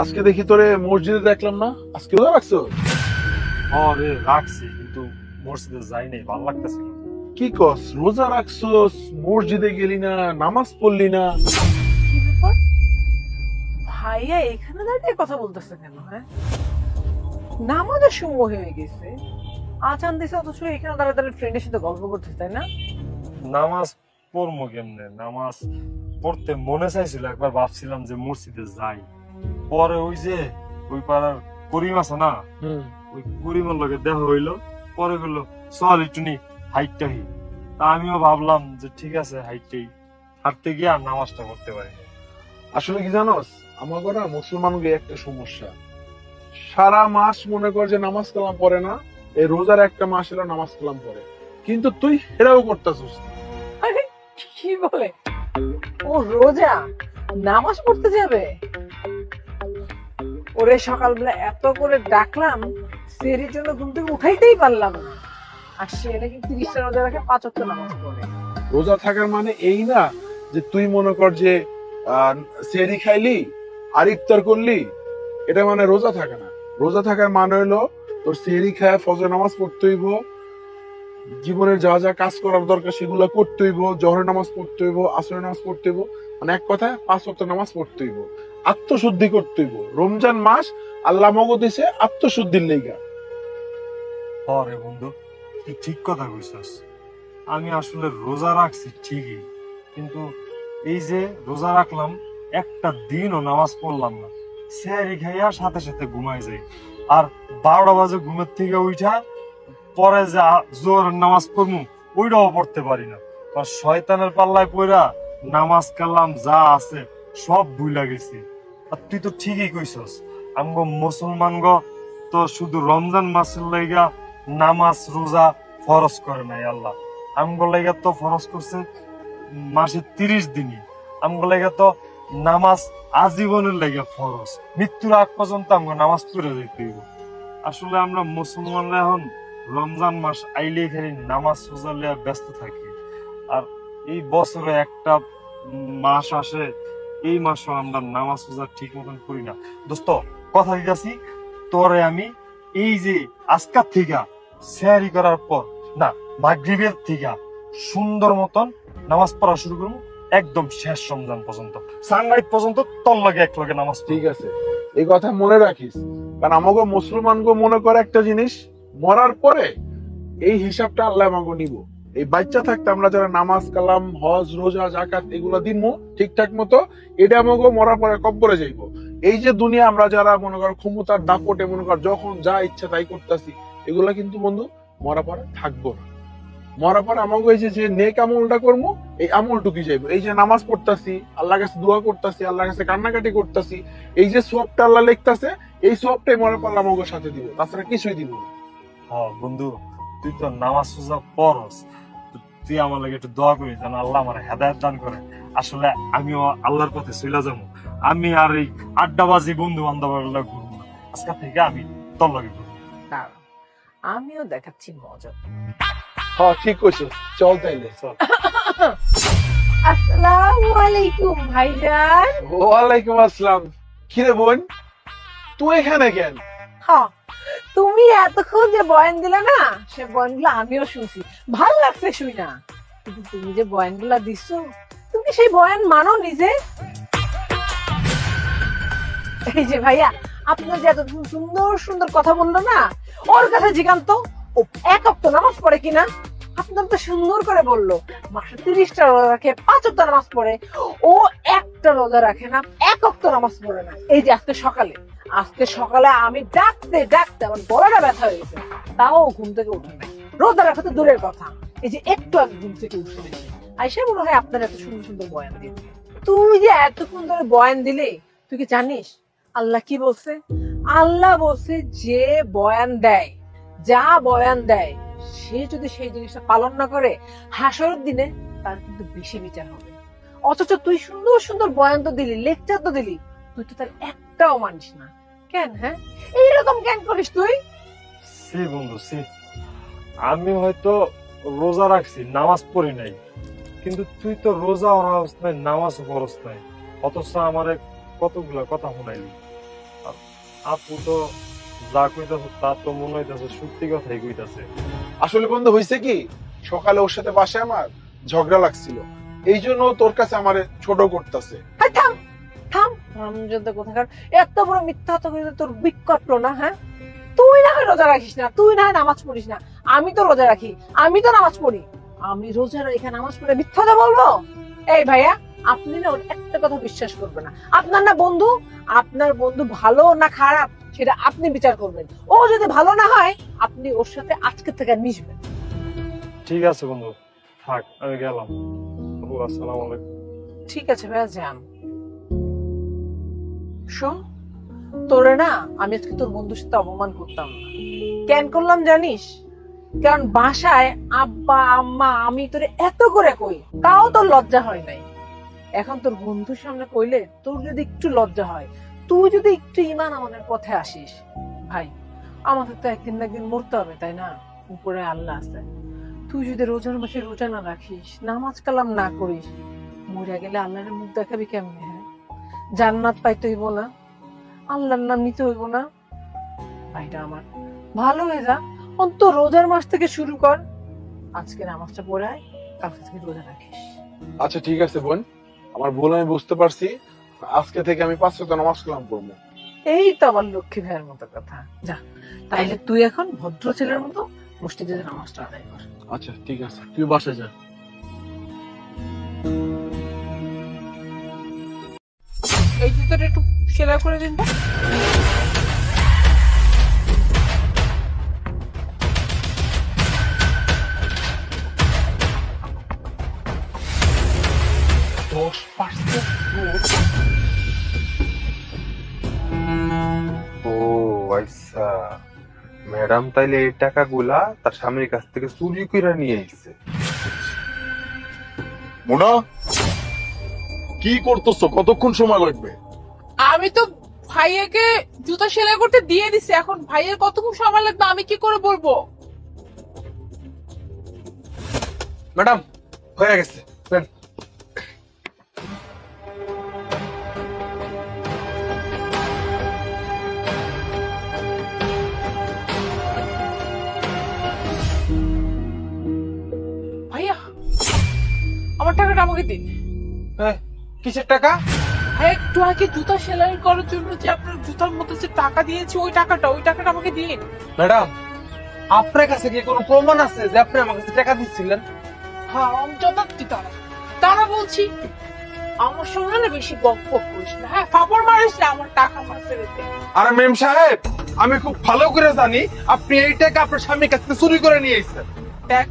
আজকে দেখি তোরে মসজিদে দেখলাম না, আজকে রোজা রাখছো? আরে রাখছি, কিন্তু মসজিদে যাই নাই, ভালো লাগতেছে না। কি কস, রোজা রাখছো মসজিদে গেলি না, নামাজ পড়লি না? কি ব্যাপার? ভাইয়া এখানে দাঁড়িয়ে কথা বলতেছে কেন? হ্যাঁ, নামাজের সময় হয়ে গেছে, আজান দিছে, অথচ এখানে দাঁড়িয়ে দাঁড়িয়ে ফ্রেন্ডের সাথে গল্প করতেছে, তাই না? নামাজ পড়বো কেমনে? নামাজ পড়তে মনে চাইছিল, একবার ভাবছিলাম যে মসজিদে যাই, পরে ওই যে ওই পাড়ার করিম আছে না, ওই করিমের লগে দেখা হইলো, পরে বললো চল একটু নি হাইটটাই। তা আমিও ভাবলাম যে ঠিক আছে হাইটটাই, হাঁটতে গিয়ে আর নামাজটা করতে পারি না। আসলে কি জানোস, আমাকে না মুসলমানকে একটা সমস্যা, সারা মাস মনে কর যে নামাজ কালাম পড়ে না, এই রোজার একটা মাস এলো নামাজ কালাম পড়ে, কিন্তু তুই হেরাও করতেছিস। আরে কি বলে, ও রোজা নামাজ পড়তে যাবে? ওরে সকালবেলা এত করে ডাকলাম, সেরির জন্য ঘুম থেকে উঠাইতেই পারলাম না, আর সে নাকি 30টা রোজা রাখে, 5 ওয়াক্ত নামাজ পড়ে। রোজা থাকার মানে এই না যে তুই মনে কর যে সেহরি খাইলি আর ইফতার করলি, এটা মানে রোজা থাকে না। রোজা থাকার মানে হলো তোর সেহরি খায় ফজর নামাজ পড়তে হইব, জীবনের যা যা কাজ করার দরকার সেগুলো করতে হইব, জহরের নামাজ পড়তে হইব, আসরের নামাজ পড়তে হইব, মানে এক কথায় 5 ওয়াক্ত নামাজ পড়তে হইব, আত্মশুদ্ধি করতে হইব। রমজান মাস আল্লাহ মগো দিছে আত্মশুদ্ধির লেগা। আরে বন্ধু, তুই ঠিক কথা কইছস। আমি আসলে রোজা রাখছি ঠিকই, কিন্তু এই যে রোজা রাখলাম, একটা দিনও নামাজ পড়লাম না, সেহরি খাইয়া সাথে সাথে ঘুমাই যাই, আর 12টা বাজে ঘুমের থেকে উঠা পরে যে জোহরের নামাজ পড়মু ওইটাও পড়তে পারি না। আর শয়তানের পাল্লায় পইরা নামাজ কালাম যা আছে সব ভুইলা গেছি। আর তুই তো ঠিকই কইছস, আমগো মুসলমানগো তো শুধু রমজান মাসের লাইগা নামাজ রোজা ফরজ করে নাই আল্লাহ, আমগো লাইগা তো ফরজ করছে মাসে 30 দিনই। আমগো লাইগা তো নামাজ আজীবনের লাইগা ফরজ, মৃত্যুর আগ পর্যন্ত আমগো নামাজ পড়ে যেতে হইব। আসলে আমরা মুসলমানরা এখন রমজান মাস আইলে খালি নামাজ রোজা লিয়া ব্যস্ত থাকি, আর এই বছরে একটা মাস আসে, এই মাসও আমরা নামাজ রোজা ঠিক মতন করি না। দোস্ত কথা দিতেছি তোরে, আমি এই যে আজকার থেকে সেহরি করার পর না, মাগরিবের থেকে সুন্দর মতন নামাজ পড়া শুরু করবো, একদম শেষ রমজান পর্যন্ত, সানরাইজ পর্যন্ত তোর লাগে এক লগে নামাজ। ঠিক আছে, এই কথা মনে রাখিস, কারণ আমাকে মুসলমানকে মনে করে একটা জিনিস, মরার পরে এই হিসাবটা আল্লাহ আমাকে নিব। এই বাচ্চা থাকতে আমরা যারা নামাজ কালাম হজ রোজা জাকাত এগুলা দিব ঠিকঠাক মতো, এটা আমাকে মরার পরে কব্বরে যাইব। এই যে দুনিয়া আমরা যারা মনে কর ক্ষমতার দাপটে মনে কর যখন যা ইচ্ছা তাই করতেছি, এগুলা কিন্তু বন্ধু মরার পরে থাকবো না। মরার পর আমাকে এই যে নেক আমলটা করবো, এই আমলটুকুই যাইবো। এই যে নামাজ পড়তাছি, আল্লাহর কাছে দোয়া করতেছি, আল্লাহর কাছে কান্নাকাটি করতেছি, এই যে সবটা আল্লাহ লিখতাছে, এই সবটাই মরার পর আমাকে সাথে দিব, তাছাড়া কিছুই দিব না। হ্যাঁ বন্ধু, তুই তো নামাজ রোজা পড়স, তুই আমার লাগে একটু দোয়া করিস যেন আল্লাহ আমার হেদায়েত দান করে। আসলে আমিও আল্লাহর পথে চলে যাবো, আমি আর এই আড্ডাবাজি বন্ধু বান্ধবের লগে ঘুরবো না, আজকে থেকে আমি তোর লগে ঘুরবো। দাঁড়াও, আমিও দেখাচ্ছি মজা। হ্যাঁ ঠিক কইছিস, চল তাইলে চল। আসসালামু আলাইকুম ভাইজান। ওয়ালাইকুম আসসালাম। কিরে বোন, তুই এখানে কেন? হ্যাঁ, তুমি এতক্ষণ যে বয়ান দিলে না, সে বয়ানগুলো আমিও শুনছি, ভাল লাগছে শুই না, কিন্তু তুমি যে বয়ানগুলো দিছো, তুমি সেই বয়ান মানো নিজে? এই যে ভাইয়া, আপনার যে এত সুন্দর সুন্দর কথা বললো না, ওর কাছে জিজ্ঞান্ত ও এক হপ্তাহ নামাজ পড়ে কিনা। আপনার তো সুন্দর করে বললো মাসে 30টা রোজা রাখে, 5 ওয়াক্ত নামাজ পড়ে, ও একটা রোজা রাখে না, এক ওয়াক্ত নামাজ পড়ে না। এই যে আজকে সকালে আমি ডাকতে ডাকতে আমার গলাটা ব্যথা হয়ে গেছে, তাও ঘুম থেকে উঠে নাই। রোজা রাখা তো দূরের কথা, এই যে একটু আগে ঘুম থেকে উঠে গেছে। আইসা মনে হয় আপনার এত সুন্দর সুন্দর বয়ান দিয়েছে। তুই যে এতক্ষণ ধরে বয়ান দিলে, তুই কি জানিস আল্লাহ কি বলছে? আল্লাহ বলছে যে বয়ান দেয়, যা বয়ান দেয়, সে যদি সেই জিনিসটা পালন না করে, হাসরের দিনে তার কিন্তু বেশি বিচার হবে। অথচ তুই সুন্দর সুন্দর বয়ান তো দিলি, লেকচার তো দিলি, তুই তো তার একটাও মানিস না কেন? হ্যাঁ, এইরকম কেন করিস তুই? সে বন্ধু সে, আমি হয়তো রোজা রাখছি, নামাজ পড়ি নাই, কিন্তু তুই তো রোজা অবস্থায় নামাজ পড়স নাই, অথচ আমারে কতগুলা কথা শোনাইলি। আপু তো যা কইতাছে তা তো মনে হইতাছে সত্যি কথাই কইতাছে। আসলে বন্ধু হয়েছে কি, সকালে ওর সাথে বাসায় আমার ঝগড়া লাগছিল, এই জন্য ও তোর কাছে আমারে ছোট করতেছে। এই থাম থাম হারামজাদা কোথাকার, এত বড় মিথ্যা কথা কইলে তোর বিক কাটলো না? হ্যাঁ, তুই না হয় রোজা রাখিস না, তুই না হয় নামাজ পড়িস না, আমি তো রোজা রাখি, আমি তো নামাজ পড়ি। আমি রোজা রেখে নামাজ পড়ে মিথ্যা কথা বলবো? এই ভাইয়া, আপনি না ওর একটা কথা বিশ্বাস করবেন না। আপনার না বন্ধু, আপনার বন্ধু ভালো না খারাপ সেটা আপনি বিচার করবেন। ও যদি ভালো না হয় আপনি ওর সাথে আজকে থেকে আর মিশবেন। ঠিক আছে বন্ধু, থাক আমি গেলাম। আপু আসসালামু আলাইকুম। ঠিক আছে ভাইয়া, যান। শোন, তোরে না আমি আজকে তোর বন্ধুর সাথে অপমান করতাম না। কেন করলাম জানিস? কারণ বাসায় আব্বা আম্মা আমি তোরে এত করে কই, তাও তোর লজ্জা হয় নাই। এখন তোর বন্ধুর সামনে কইলে তোর যদি একটু লজ্জা হয়, তুই যদি একটু ইমান আমাদের পথে আসিস। ভাই, আমাদের তো একদিন না একদিন মরতে হবে, তাই না? উপরে আল্লাহ আছে। তুই যদি রোজার মাসে রোজা না রাখিস, নামাজ কালাম না করিস, মরে গেলে আল্লাহর মুখ দেখাবি কেমনে? হ্যাঁ, জান্নাত পাইতে হইব না? আল্লাহর নাম নিতে হইব না? ভাইটা আমার, ভালো হয়ে যা, অন্ত রোজার মাস থেকে শুরু কর। আজকে নামাজটা পড়ে আয়, কালকে থেকে রোজা রাখিস। আচ্ছা ঠিক আছে বোন, আমার ভুল আমি বুঝতে পারছি, আজকে থেকে আমি 5 ওয়াক্ত নামাজ কালাম পড়বো। এই তো আমার লক্ষ্মী ভাইয়ের মতো কথা। যা, তাইলে তুই এখন ভদ্র ছেলের মতো মসজিদে নামাজটা আদায় কর। আচ্ছা ঠিক আছে, তুই বাসায় যা। এই জুতোটা একটু সেলাই করে দিন তো। ও আচ্ছা, ম্যাডাম তাইলে এই টাকাগুলা তার স্বামীর কাছ থেকে চুরি করে নিয়ে আইছে। মোনা, কি করতেছো? কতক্ষণ সময় লাগবে? আমি তো ভাইয়াকে জুতা সেলাই করতে দিয়ে দিছি, এখন ভাইয়ের কতক্ষণ সময় লাগবে আমি কি করে বলবো? ম্যাডাম হয়ে গেছে। ভাইয়া, আমার টাকাটা আমাকে দিন। কিসের টাকা? ভাই, একটু আগে জুতা সেলাই করার জন্য যে আপনার জুতার মধ্যে যে টাকা দিয়েছি, ওই টাকাটা আমাকে দিন। ম্যাডাম, আপনার কাছে কি কোনো প্রমাণ আছে যে আপনি আমার কাছে টাকা দিচ্ছিলেন? তারা বলছি আমার সঙ্গে না বেশি বক বক করিস না, হ্যাঁ, ফাপড় মারিস না, আমার টাকা আমার ফেরত দে। আরে মেম সাহেব, আমি খুব ভালো করে জানি আপনি এই টাকা আপনার স্বামীর কাছ থেকে চুরি করে নিয়ে এসেছেন। দেখ,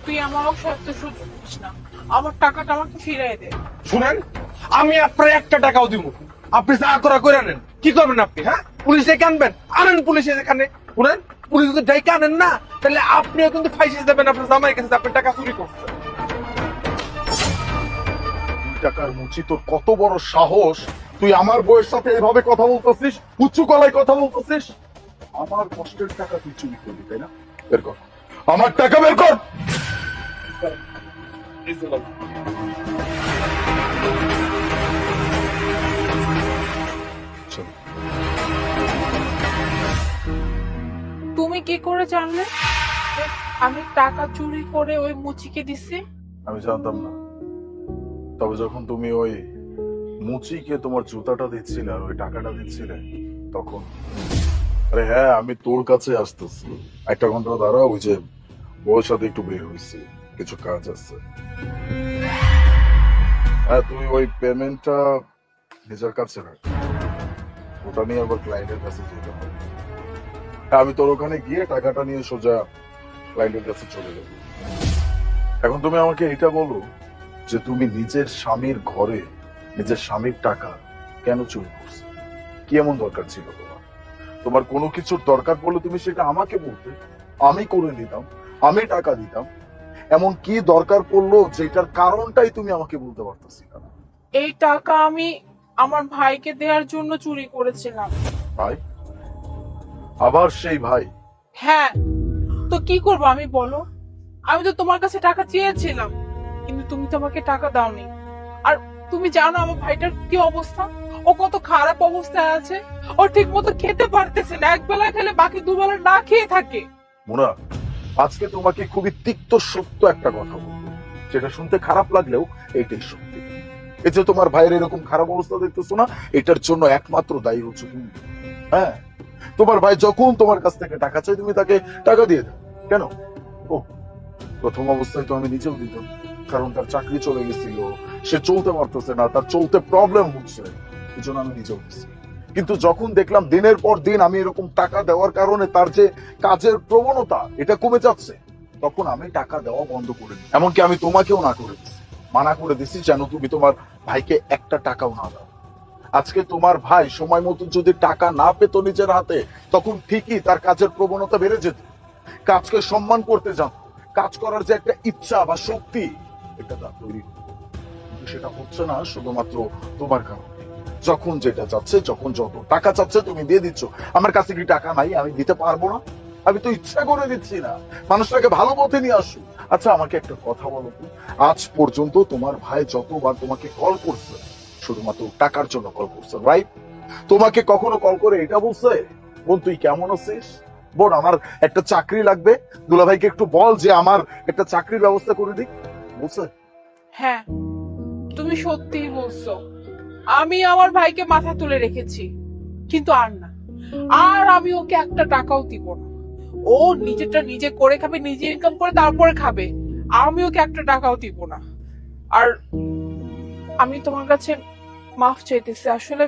তুই আমারও সত্য সহ্য করিস না, আমার টাকাটা আমাকে ফিরিয়ে দে। শুনেন, আমি আপনার একটা টাকাও দিব, আপনি যা করা করে নেন। কি করবেন আপনি? হ্যাঁ, পুলিশ ডেকে আনবেন, আনেন পুলিশ এখানে। শুনেন, পুলিশ যদি ডেকে আনেন না, তাহলে আপনিও কিন্তু ফাইসে যাবেন আপনার জামাইয়ের কাছে, আপনার টাকা চুরি করছেন। টাকার মুচি, তোর কত বড় সাহস! তুই আমার বউয়ের সাথে এভাবে কথা বলতেছিস, উঁচু গলায় কথা বলতেছিস? আমার কষ্টের টাকা তুই চুরি করবি, তাই না? বের কর আমার টাকা, বের কর। তুমি কি করে জানলে যে আমি টাকা চুরি করে ওই মুচিকে দিছি? আমি জানতাম না, তবে যখন তুমি ওই মুচিকে তোমার জুতাটা দিচ্ছিলে আর ওই টাকাটা দিচ্ছিলে তখন, আরে হ্যাঁ, আমি তোর কাছে আসতেছি, 1 ঘন্টা দাঁড়া, ওই যে বউয়ের সাথে একটু বের হয়েছি, কিছু কাজ আছে। হ্যাঁ, তুই ওই পেমেন্টটা নিজের কাছে রাখ, ওটা নিয়ে আবার ক্লায়েন্টের কাছে যেতে হবে। হ্যাঁ, আমি তোর ওখানে গিয়ে টাকাটা নিয়ে সোজা ক্লায়েন্টের কাছে চলে যাব। এখন তুমি আমাকে এটা বলো যে তুমি নিজের স্বামীর ঘরে নিজের স্বামীর টাকা কেন চুরি করছো? কি এমন দরকার ছিল তোমার? তোমার কোনো কিছুর দরকার পড়লে তুমি সেটা আমাকে বলতে, আমি করে দিতাম, আমি টাকা দিতাম। এমন কি দরকার পড়লো যেটার কারণটাই তুমি আমাকে বলতে পারতেছিলে না? এই টাকা আমি আমার ভাইকে দেওয়ার জন্য চুরি করেছিলাম। ভাই? আবার সেই ভাই? হ্যাঁ, তো কি করবো আমি বলো? আমি তো তোমার কাছে টাকা চেয়েছিলাম, কিন্তু তুমি তো আমাকে টাকা দাওনি। আর তুমি জানো আমার ভাইটার কি অবস্থা, ও কত খারাপ অবস্থায় আছে। ও ঠিক মতো খেতে পারতেছে না, একবেলা খেলে বাকি দুবেলা না খেয়ে থাকে। মোনা, আজকে তোমাকে খুবই তিক্ত সত্য একটা কথা বলবো, যেটা শুনতে খারাপ লাগলেও এইটাই সত্যি। এই যে তোমার ভাইয়ের এরকম খারাপ অবস্থা দেখতেছো না, এটার জন্য একমাত্র দায়ী হচ্ছে তুমি। হ্যাঁ, তোমার ভাই যখন তোমার কাছ থেকে টাকা চাই তুমি তাকে টাকা দিয়ে দাও কেন? ও, প্রথম অবস্থায় তো আমি নিজেও দিতাম, কারণ তার চাকরি চলে গেছিল, সে চলতে পারতেছে না, তার চলতে প্রবলেম হচ্ছে, এই জন্য আমি নিজেও দিচ্ছি। কিন্তু যখন দেখলাম দিনের পর দিন আমি এরকম টাকা দেওয়ার কারণে তার যে কাজের প্রবণতা এটা কমে যাচ্ছে, তখন আমি টাকা দেওয়া বন্ধ করে দিই। এমনকি আমি তোমাকেও না করে দিচ্ছি, মানা করে দিচ্ছি যেন তুমি তোমার ভাইকে একটা টাকাও না দাও। আজকে তোমার ভাই সময় মতো যদি টাকা না পেত নিজের হাতে, তখন ঠিকই তার কাজের প্রবণতা বেড়ে যেত, কাজকে সম্মান করতে জানত, কাজ করার যে একটা ইচ্ছা বা শক্তি এটা তার তৈরি হতো। কিন্তু সেটা হচ্ছে না শুধুমাত্র তোমার কারণে। যখন যেটা চাচ্ছে, যখন যত টাকা চাচ্ছে তুমি দিয়ে দিচ্ছ। আমার কাছে কি টাকা নাই? আমি দিতে পারবো না? আমি তো ইচ্ছা করে দিচ্ছি না, মানুষটাকে ভালো পথে নিয়ে আসো। আচ্ছা আমাকে একটা কথা বলো তো, আজ পর্যন্ত তোমার ভাই যতবার তোমাকে কল করছে শুধুমাত্র টাকার জন্য কল করছে, রাইট? তোমাকে কখনো কল করে এটা বলছে বোন তুই কেমন আছিস, বোন আমার একটা চাকরি লাগবে, দুলাভাইকে একটু বল যে আমার একটা চাকরির ব্যবস্থা করে দিক, বলছে? হ্যাঁ, তুমি সত্যিই বলছো। আমি আমার ভাইকে মাথা তুলে রেখেছি, কিন্তু আর না, আর আমি ওকে একটা টাকাও দিব না। ও নিজেরটা নিজে করে খাবে, নিজে ইনকাম করে তারপরে খাবে, আমি ওকে একটা টাকাও দিব না। আর আমি তোমার কাছে মাফ চাইতেছি, আসলে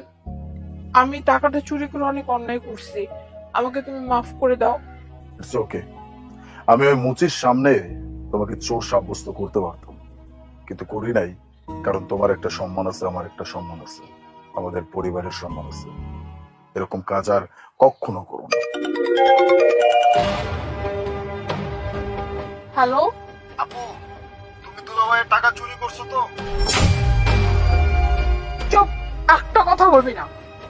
আমি টাকাটা চুরি করে অনেক অন্যায় করছি, আমাকে তুমি মাফ করে দাও। It's okay. আমি ওই মুচির সামনে তোমাকে চোর সাব্যস্ত করতে পারতাম, কিন্তু করি নাই, কারণ তোমার একটা সম্মান আছে, আমার একটা সম্মান আছে, আমাদের পরিবারের সম্মান আছে। এরকম কাজ আর কখনো করো না। হ্যালো আপু, তুমি দুলাভাইয়ের টাকা চুরি করছো তো? চুপ, একটা কথা বলবি না,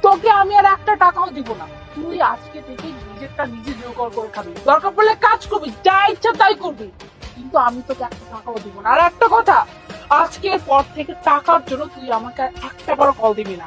তোকে আমি আর একটা টাকাও দিব না। তুই আজকে থেকে নিজেরটা নিজে জোগাড় করে খাবি, দরকার পড়লে কাজ করবি, যা ইচ্ছা তাই করবি, কিন্তু আমি তোকে একটা টাকাও দিব না। আর একটা কথা, আজকের পর থেকে টাকার জন্য তুই আমাকে আর একটা বার কল দিবি না।